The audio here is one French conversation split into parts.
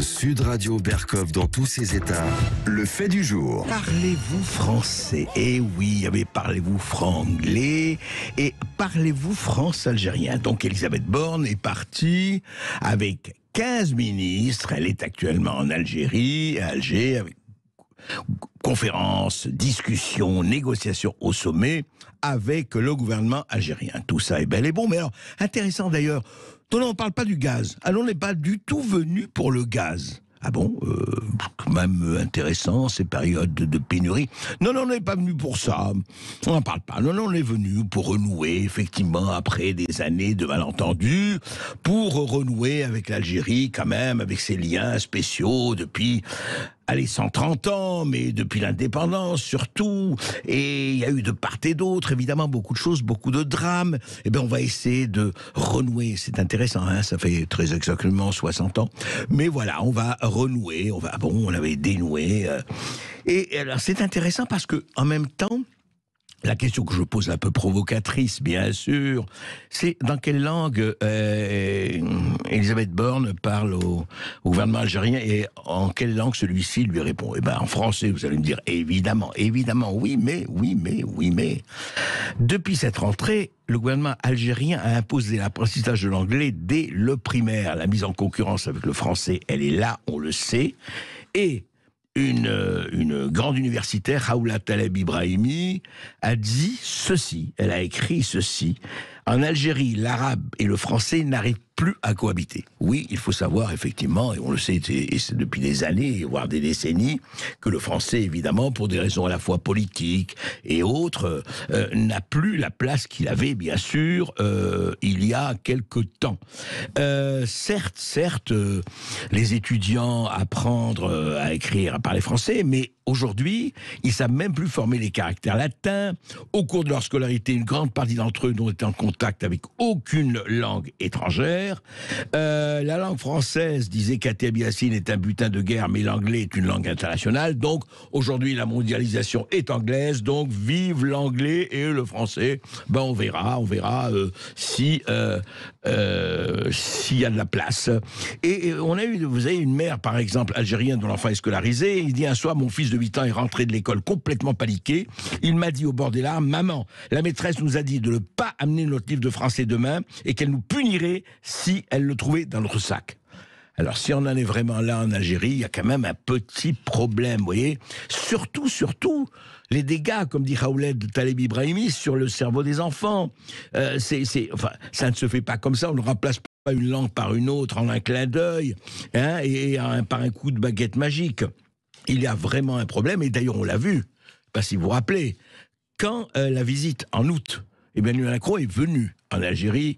Sud Radio Berkov dans tous ses états. Le fait du jour. Parlez-vous français? Eh oui, mais parlez-vous franglais? Et parlez-vous france-algérien? Donc Elisabeth Borne est partie avec 15 ministres. Elle est actuellement en Algérie, à Alger, avec conférences, discussions, négociations au sommet avec le gouvernement algérien. Tout ça est bel et bon, mais alors, intéressant d'ailleurs, on ne parle pas du gaz. Alors, on n'est pas du tout venu pour le gaz. Ah bon, quand même intéressant, ces périodes de pénurie. Non, on n'est pas venu pour ça. On n'en parle pas. Non, on est venu pour renouer, effectivement, après des années de malentendus, pour renouer avec l'Algérie, quand même, avec ses liens spéciaux depuis... 130 ans, mais depuis l'indépendance surtout, et il y a eu de part et d'autre, évidemment, beaucoup de choses, beaucoup de drames. Eh bien, on va essayer de renouer. C'est intéressant, hein, ça fait très exactement 60 ans. Mais voilà, on va renouer, on avait dénoué. Et alors, c'est intéressant parce que, en même temps, la question que je pose, un peu provocatrice, bien sûr, c'est dans quelle langue Elisabeth Borne parle au gouvernement algérien et en quelle langue celui-ci lui répond? Eh bien, en français, vous allez me dire, évidemment, oui, mais. Depuis cette rentrée, le gouvernement algérien a imposé l'apprentissage de l'anglais dès le primaire. La mise en concurrence avec le français, elle est là, on le sait. Et une grande universitaire, Haoula Taleb Ibrahimi, a dit ceci, elle a écrit ceci: en Algérie, l'arabe et le français n'arrivent plus à cohabiter. Oui, il faut savoir, effectivement, et on le sait, et c'est depuis des années, voire des décennies, que le français, évidemment, pour des raisons à la fois politiques et autres, n'a plus la place qu'il avait, bien sûr, il y a quelque temps. Certes, les étudiants apprendre à écrire, à parler français, mais aujourd'hui, ils savent même plus former les caractères latins. Au cours de leur scolarité, une grande partie d'entre eux n'ont été en contact avec aucune langue étrangère. La langue française, disait Cathy Abiyassine, est un butin de guerre, mais l'anglais est une langue internationale. Donc, aujourd'hui, la mondialisation est anglaise. Donc, vive l'anglais et le français. Ben, on verra si s'il y a de la place. Et vous avez une mère, par exemple, algérienne, dont l'enfant est scolarisé. Il dit un soir, mon fils de 8 ans est rentré de l'école complètement paniqué. Il m'a dit au bord des larmes: maman, la maîtresse nous a dit de ne pas amener notre livre de français demain et qu'elle nous punirait si elle le trouvait dans notre sac. Alors, si on en est vraiment là en Algérie, il y a quand même un petit problème, vous voyez. Surtout, les dégâts, comme dit Haoula Taleb Ibrahimi, sur le cerveau des enfants. Ça ne se fait pas comme ça, on ne remplace pas une langue par une autre en un clin d'œil, hein, et par un coup de baguette magique. Il y a vraiment un problème, et d'ailleurs on l'a vu, je ne sais pas si vous vous rappelez, quand la visite en août, Emmanuel Macron est venu en Algérie,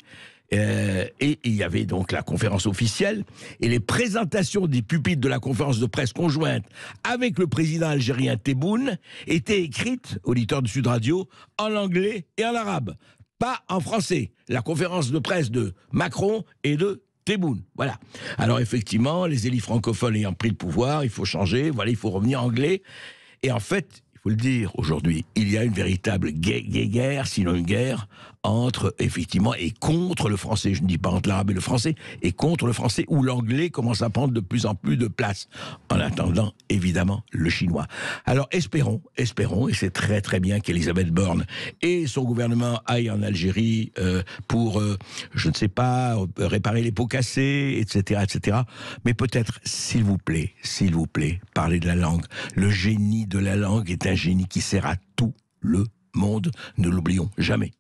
et il y avait donc la conférence officielle, et les présentations des pupitres de la conférence de presse conjointe avec le président algérien Tebboune étaient écrites, auditeurs de Sud Radio, en anglais et en arabe, pas en français. La conférence de presse de Macron et de Tebboune, voilà. Alors effectivement, les élites francophones ayant pris le pouvoir, il faut changer, voilà, il faut revenir anglais. Et en fait, il faut le dire aujourd'hui, il y a une véritable guerre, sinon une guerre, entre, effectivement, et contre le français. Je ne dis pas entre l'arabe et le français, et contre le français, où l'anglais commence à prendre de plus en plus de place. En attendant, évidemment, le chinois. Alors, espérons, et c'est très très bien qu'Elisabeth Borne et son gouvernement aillent en Algérie pour, je ne sais pas, réparer les pots cassés, etc. Mais peut-être, s'il vous plaît, parlez de la langue. Le génie de la langue est un génie qui sert à tout le monde. Ne l'oublions jamais.